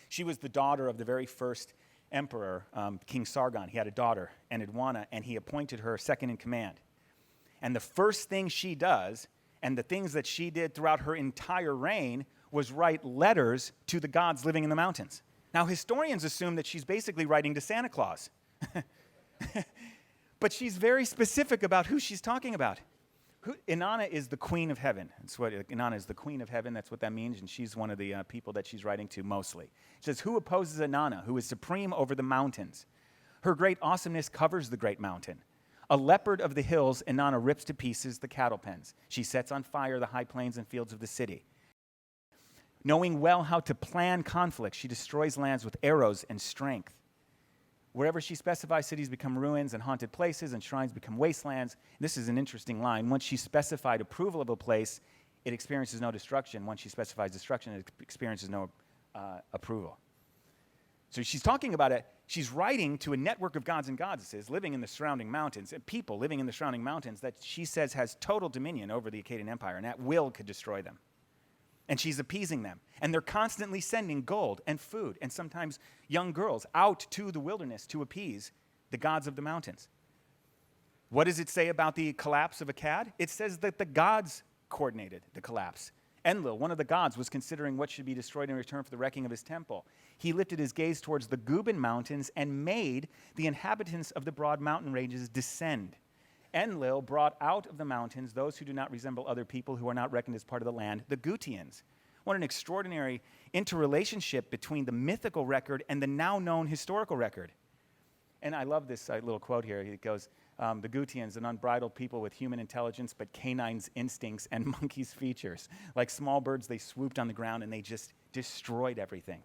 Speaker 2: She was the daughter of the very first emperor, King Sargon. He had a daughter, Enheduanna, and he appointed her second in command. And the first thing she does, and the things that she did throughout her entire reign, was write letters to the gods living in the mountains. Now, historians assume that she's basically writing to Santa Claus. But she's very specific about who she's talking about. Inanna is the queen of heaven. Inanna is the queen of heaven. That's what that means, and she's one of the people that she's writing to mostly. It says, who opposes Inanna, who is supreme over the mountains? Her great awesomeness covers the great mountain. A leopard of the hills, Inanna rips to pieces the cattle pens. She sets on fire the high plains and fields of the city. Knowing well how to plan conflict, she destroys lands with arrows and strength. Wherever she specifies, cities become ruins and haunted places, and shrines become wastelands. This is an interesting line. Once she specified approval of a place, it experiences no destruction. Once she specifies destruction, it experiences no approval. So she's talking about it. She's writing to a network of gods and goddesses living in the surrounding mountains, and people living in the surrounding mountains that she says has total dominion over the Akkadian Empire, and at will could destroy them. And she's appeasing them. And they're constantly sending gold and food and sometimes young girls out to the wilderness to appease the gods of the mountains. What does it say about the collapse of Akkad? It says that the gods coordinated the collapse. Enlil, one of the gods, was considering what should be destroyed in return for the wrecking of his temple. He lifted his gaze towards the Guban mountains and made the inhabitants of the broad mountain ranges descend. Enlil brought out of the mountains those who do not resemble other people, who are not reckoned as part of the land, the Gutians. What an extraordinary interrelationship between the mythical record and the now known historical record. And I love this little quote here. It goes, the Gutians, an unbridled people with human intelligence, but canine's instincts and monkey's features. Like small birds, they swooped on the ground and they just destroyed everything.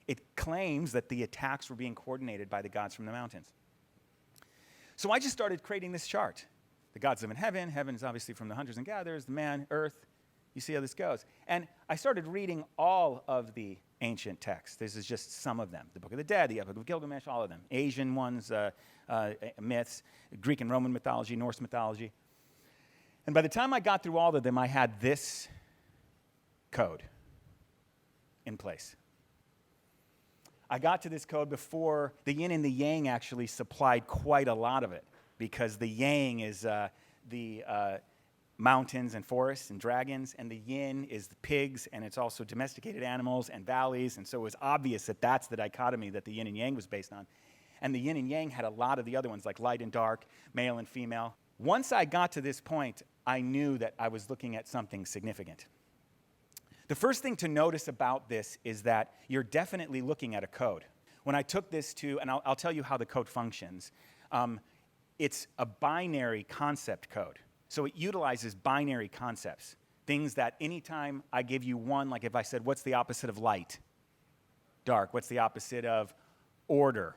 Speaker 2: It claims that the attacks were being coordinated by the gods from the mountains. So I just started creating this chart. The gods live in heaven. Heaven is obviously from the hunters and gatherers, the man, earth. You see how this goes. And I started reading all of the ancient texts. This is just some of them. The Book of the Dead, the Epic of Gilgamesh, all of them. Asian ones, myths, Greek and Roman mythology, Norse mythology. And by the time I got through all of them, I had this code in place. I got to this code before the yin and the yang actually supplied quite a lot of it, because the yang is the mountains and forests and dragons, and the yin is the pigs, and it's also domesticated animals and valleys, and so it was obvious that that's the dichotomy that the yin and yang was based on. And the yin and yang had a lot of the other ones, like light and dark, male and female. Once I got to this point, I knew that I was looking at something significant. The first thing to notice about this is that you're definitely looking at a code. When I took this to, and I'll tell you how the code functions, it's a binary concept code. So it utilizes binary concepts, things that anytime I give you one, like if I said, what's the opposite of light? Dark. What's the opposite of order?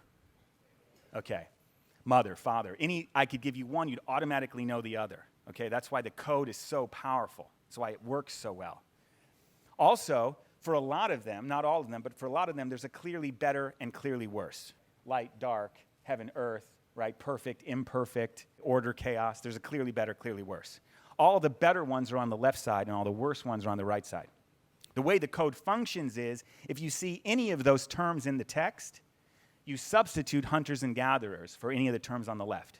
Speaker 2: Okay. Mother, father. I could give you one, you'd automatically know the other. Okay, that's why the code is so powerful. That's why it works so well. Also, for a lot of them, not all of them, but for a lot of them, there's a clearly better and clearly worse. Light, dark, heaven, earth, right? Perfect, imperfect, order, chaos. There's a clearly better, clearly worse. All the better ones are on the left side, and all the worse ones are on the right side. The way the code functions is, if you see any of those terms in the text, you substitute hunters and gatherers for any of the terms on the left.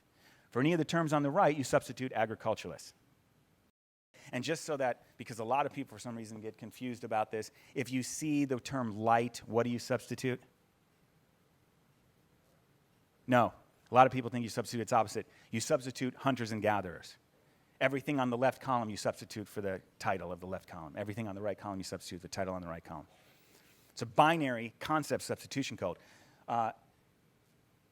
Speaker 2: For any of the terms on the right, you substitute agriculturalists. And just so that, because a lot of people for some reason get confused about this, if you see the term light, what do you substitute? No. A lot of people think you substitute its opposite. You substitute hunters and gatherers. Everything on the left column you substitute for the title of the left column. Everything on the right column you substitute the title on the right column. It's a binary concept substitution code.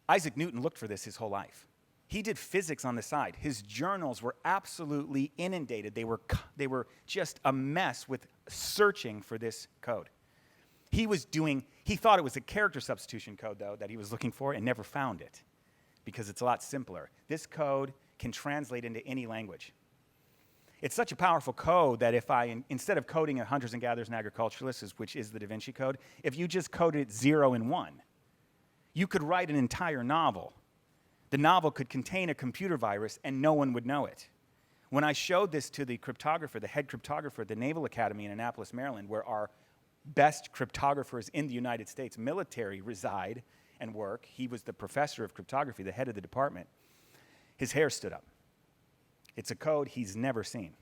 Speaker 2: Isaac Newton looked for this his whole life. He did physics on the side. His journals were absolutely inundated. They were just a mess with searching for this code. He thought it was a character substitution code, though, that he was looking for, and never found it, because it's a lot simpler. This code can translate into any language. It's such a powerful code that if instead of coding it hunters and gatherers and agriculturalists, which is the Da Vinci Code, if you just coded 0 and 1, you could write an entire novel. The novel could contain a computer virus and no one would know it. When I showed this to the cryptographer, the head cryptographer at the Naval Academy in Annapolis, Maryland, where our best cryptographers in the United States military reside and work, he was the professor of cryptography, the head of the department, his hair stood up. It's a code he's never seen.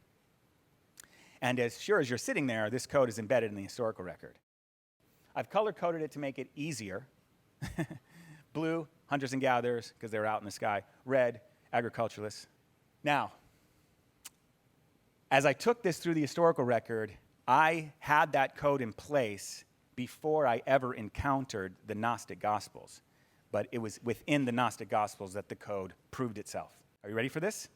Speaker 2: And as sure as you're sitting there, this code is embedded in the historical record. I've color-coded it to make it easier. Blue, hunters and gatherers, because they're out in the sky. Red, agriculturalists. Now, As I took this through the historical record, I had that code in place before I ever encountered the Gnostic Gospels. But it was within the Gnostic Gospels that the code proved itself. Are you ready for this?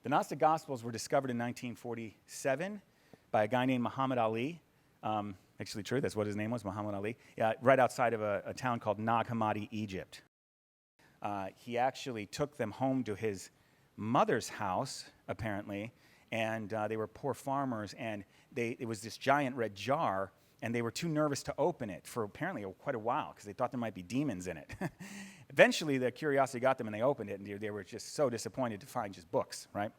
Speaker 2: The Gnostic Gospels were discovered in 1947 by a guy named Muhammad Ali. Actually true, that's what his name was, Muhammad Ali. Right outside of a town called Nag Hammadi, Egypt. He actually took them home to his mother's house, apparently, and they were poor farmers, and it was this giant red jar, and they were too nervous to open it for apparently quite a while because they thought there might be demons in it. Eventually, the curiosity got them, and they opened it, and they were just so disappointed to find just books, right?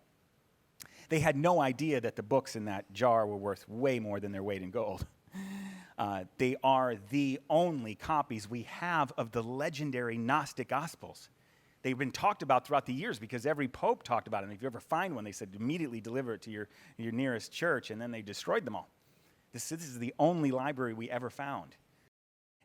Speaker 2: They had no idea that the books in that jar were worth way more than their weight in gold. They are the only copies we have of the legendary Gnostic Gospels. They've been talked about throughout the years because every pope talked about it. And if you ever find one, they said immediately deliver it to your nearest church, and then they destroyed them all. This is the only library we ever found.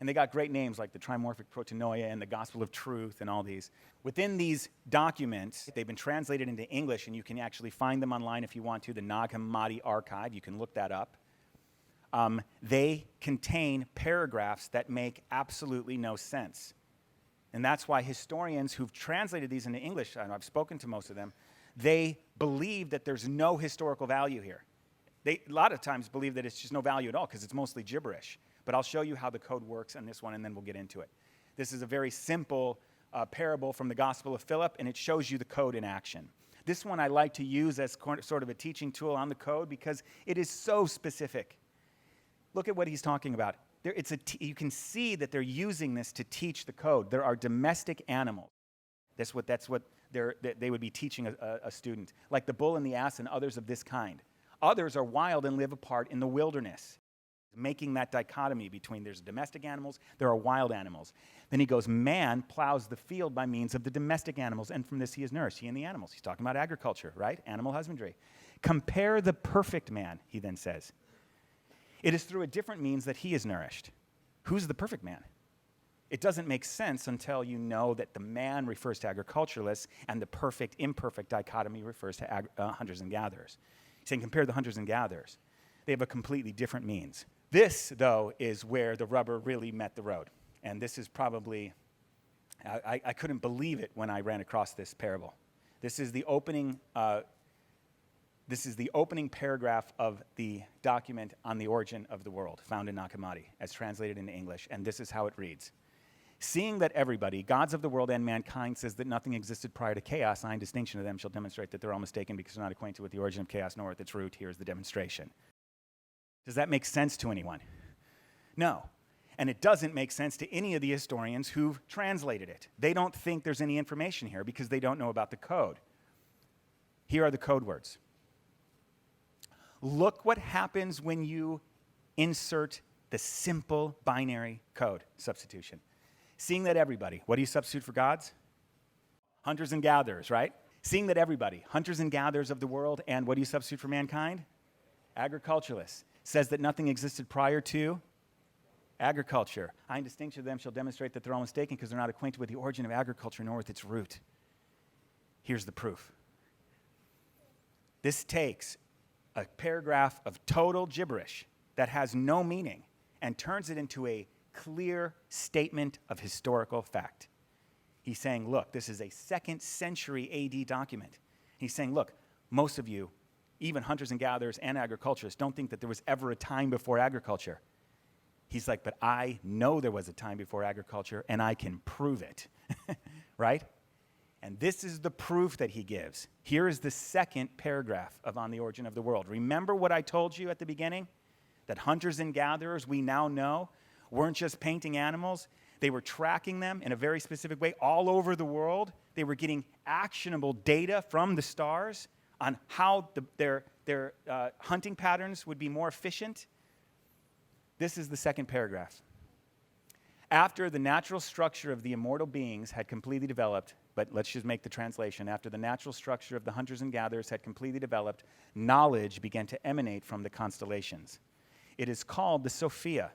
Speaker 2: And they got great names like the Trimorphic Protonoia and the Gospel of Truth and all these. Within these documents, they've been translated into English, and you can actually find them online if you want to, the Nag Hammadi Archive. You can look that up. They contain paragraphs that make absolutely no sense. And that's why historians who've translated these into English, and I've spoken to most of them, they believe that there's no historical value here. They, a lot of times, believe that it's just no value at all because it's mostly gibberish. But I'll show you how the code works on this one, and then we'll get into it. This is a very simple parable from the Gospel of Philip, and it shows you the code in action. This one I like to use as sort of a teaching tool on the code because it is so specific. Look at what he's talking about. You can see that they're using this to teach the code. There are domestic animals. That's what they would be teaching a student, like the bull and the ass and others of this kind. Others are wild and live apart in the wilderness, making that dichotomy between there's domestic animals, there are wild animals. Then he goes, man plows the field by means of the domestic animals, and from this he is nourished, he and the animals. He's talking about agriculture, right? Animal husbandry. Compare the perfect man, he then says. It is through a different means that he is nourished. Who's the perfect man? It doesn't make sense until you know that the man refers to agriculturalists and the perfect, imperfect dichotomy refers to hunters and gatherers. He's saying compare the hunters and gatherers. They have a completely different means. This, though, is where the rubber really met the road. And this is probably, I couldn't believe it when I ran across this parable. This is the opening paragraph of the document on the origin of the world, found in Nag Hammadi, as translated into English, and this is how it reads. Seeing that everybody, gods of the world and mankind, says that nothing existed prior to chaos, I, in distinction of them, shall demonstrate that they're all mistaken because they're not acquainted with the origin of chaos nor with its root. Here's the demonstration. Does that make sense to anyone? No. And it doesn't make sense to any of the historians who've translated it. They don't think there's any information here because they don't know about the code. Here are the code words. Look what happens when you insert the simple binary code substitution. Seeing that everybody, what do you substitute for gods? Hunters and gatherers, right? Seeing that everybody, hunters and gatherers of the world, and what do you substitute for mankind? Agriculturalists. Says that nothing existed prior to agriculture. I, in distinction of them, shall demonstrate that they're all mistaken because they're not acquainted with the origin of agriculture nor with its root. Here's the proof. This takes a paragraph of total gibberish that has no meaning and turns it into a clear statement of historical fact. He's saying, look, this is a 2nd century AD document. He's saying, look, most of you, even hunters and gatherers and agriculturists, don't think that there was ever a time before agriculture. He's like, but I know there was a time before agriculture, and I can prove it, right? And this is the proof that he gives. Here is the 2nd paragraph of On the Origin of the World. Remember what I told you at the beginning? That hunters and gatherers, we now know, weren't just painting animals. They were tracking them in a very specific way all over the world. They were getting actionable data from the stars on how their hunting patterns would be more efficient. This is the 2nd paragraph. After the natural structure of the immortal beings had completely developed, but let's just make the translation. After the natural structure of the hunters and gatherers had completely developed, knowledge began to emanate from the constellations. It is called the Sophia.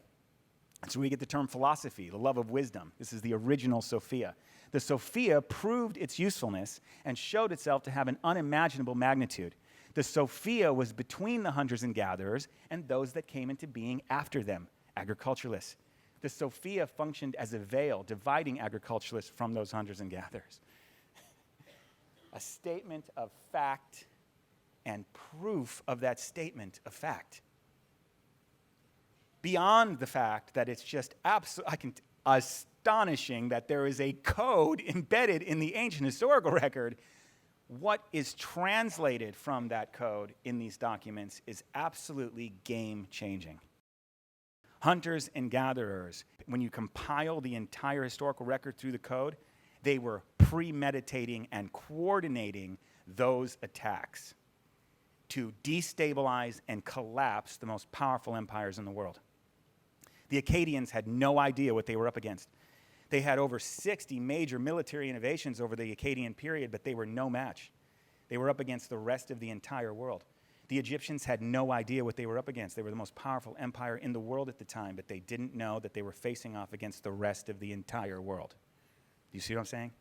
Speaker 2: That's where we get the term philosophy, the love of wisdom. This is the original Sophia. The Sophia proved its usefulness and showed itself to have an unimaginable magnitude. The Sophia was between the hunters and gatherers and those that came into being after them, agriculturalists. The Sophia functioned as a veil, dividing agriculturalists from those hunters and gatherers. A statement of fact and proof of that statement of fact. Beyond the fact that it's just astonishing that there is a code embedded in the ancient historical record, what is translated from that code in these documents is absolutely game-changing. Hunters and gatherers, when you compile the entire historical record through the code, they were premeditating and coordinating those attacks to destabilize and collapse the most powerful empires in the world. The Akkadians had no idea what they were up against. They had over 60 major military innovations over the Akkadian period, but they were no match. They were up against the rest of the entire world. The Egyptians had no idea what they were up against. They were the most powerful empire in the world at the time, but they didn't know that they were facing off against the rest of the entire world. Do you see what I'm saying?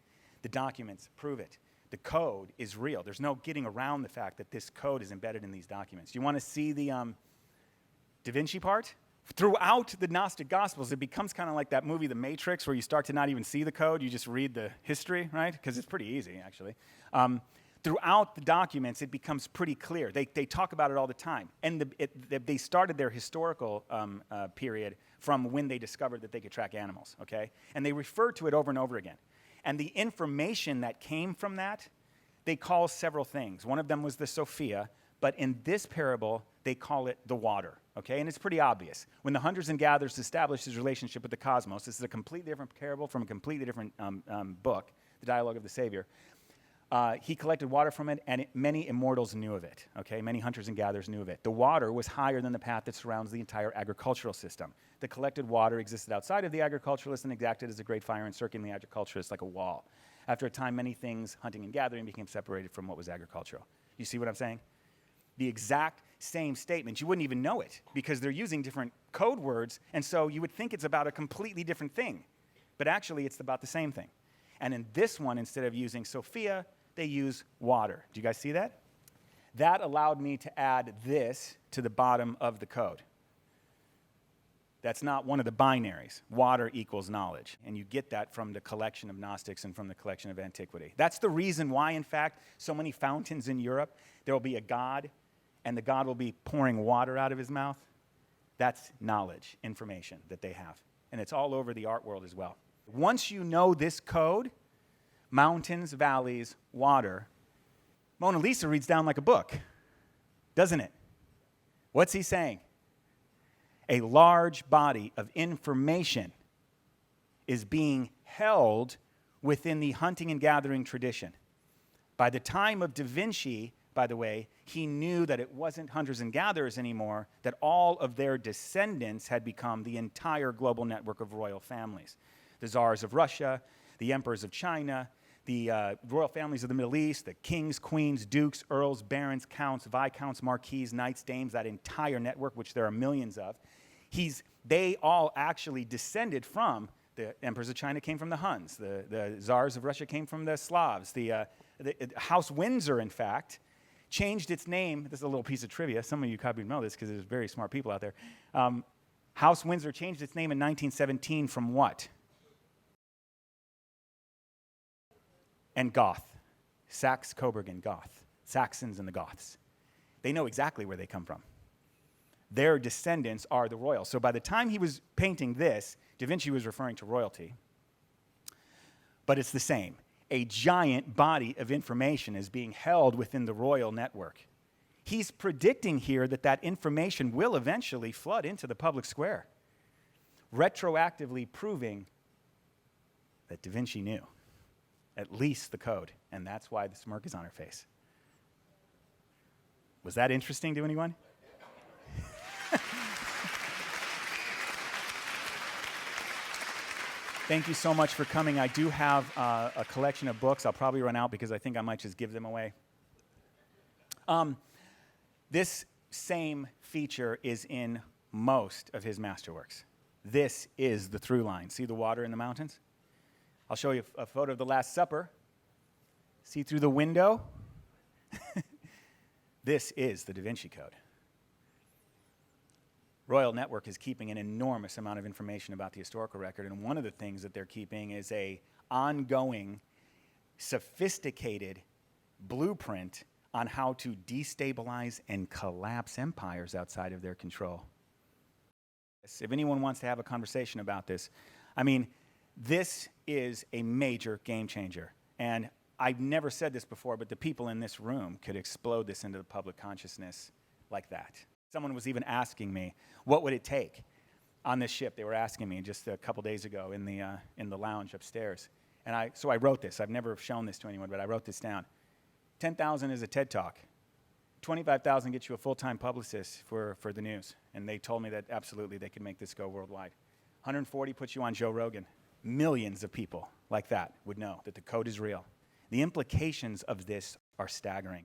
Speaker 2: The documents prove it. The code is real. There's no getting around the fact that this code is embedded in these documents. You want to see the Da Vinci part? Throughout the Gnostic Gospels, it becomes kind of like that movie, The Matrix, where you start to not even see the code. You just read the history, right? Because it's pretty easy, actually. Throughout the documents, it becomes pretty clear. They talk about it all the time. And they started their historical period from when they discovered that they could track animals, okay? And they refer to it over and over again. And the information that came from that, they call several things. One of them was the Sophia, but in this parable, they call it the water, okay? And it's pretty obvious. When the hunters and gatherers established his relationship with the cosmos, this is a completely different parable from a completely different book, the Dialogue of the Savior. He collected water from it, and many immortals knew of it, okay? Many hunters and gatherers knew of it. The water was higher than the path that surrounds the entire agricultural system. The collected water existed outside of the agriculturalist and acted as a great fire encircling the agriculturalist like a wall. After a time, many things, hunting and gathering, became separated from what was agricultural. You see what I'm saying? The exact same statement. You wouldn't even know it because they're using different code words, and so you would think it's about a completely different thing. But actually, it's about the same thing. And in this one, instead of using Sophia, they use water. Do you guys see that? That allowed me to add this to the bottom of the code. That's not one of the binaries. Water equals knowledge. And you get that from the collection of Gnostics and from the collection of antiquity. That's the reason why, in fact, so many fountains in Europe, there will be a god, and the god will be pouring water out of his mouth. That's knowledge, information that they have. And it's all over the art world as well. Once you know this code, mountains, valleys, water, Mona Lisa reads down like a book, doesn't it? What's he saying? A large body of information is being held within the hunting and gathering tradition. By the time of Da Vinci, by the way, he knew that it wasn't hunters and gatherers anymore, that all of their descendants had become the entire global network of royal families. The czars of Russia, the emperors of China, the royal families of the Middle East, the kings, queens, dukes, earls, barons, counts, viscounts, marquises, knights, dames, that entire network, which there are millions of. They all actually descended from the emperors of China came from the Huns. The czars of Russia came from the Slavs. The House Windsor, in fact, changed its name. This is a little piece of trivia. Some of you probably know this because there's very smart people out there. House Windsor changed its name in 1917 from what? And Goth. Saxe, Coburg, and Goth. Saxons and the Goths. They know exactly where they come from. Their descendants are the royals. So by the time he was painting this, Da Vinci was referring to royalty. But it's the same. A giant body of information is being held within the royal network. He's predicting here that that information will eventually flood into the public square, retroactively proving that Da Vinci knew at least the code, and that's why the smirk is on her face. Was that interesting to anyone? Thank you so much for coming. I do have a collection of books. I'll probably run out because I think I might just give them away. This same feature is in most of his masterworks. This is the through line. See the water in the mountains? I'll show you a photo of the Last Supper. See through the window? This is the Da Vinci Code. Royal Network is keeping an enormous amount of information about the historical record, and one of the things that they're keeping is a ongoing, sophisticated blueprint on how to destabilize and collapse empires outside of their control. If anyone wants to have a conversation about this, I mean, this is a major game changer. And I've never said this before, but the people in this room could explode this into the public consciousness like that. Someone was even asking me, what would it take on this ship? They were asking me just a couple days ago in the lounge upstairs. And so I wrote this. I've never shown this to anyone, but I wrote this down. 10,000 is a TED Talk. 25,000 gets you a full-time publicist for the news. And they told me that absolutely they could make this go worldwide. 140 puts you on Joe Rogan. Millions of people like that would know that the code is real. The implications of this are staggering.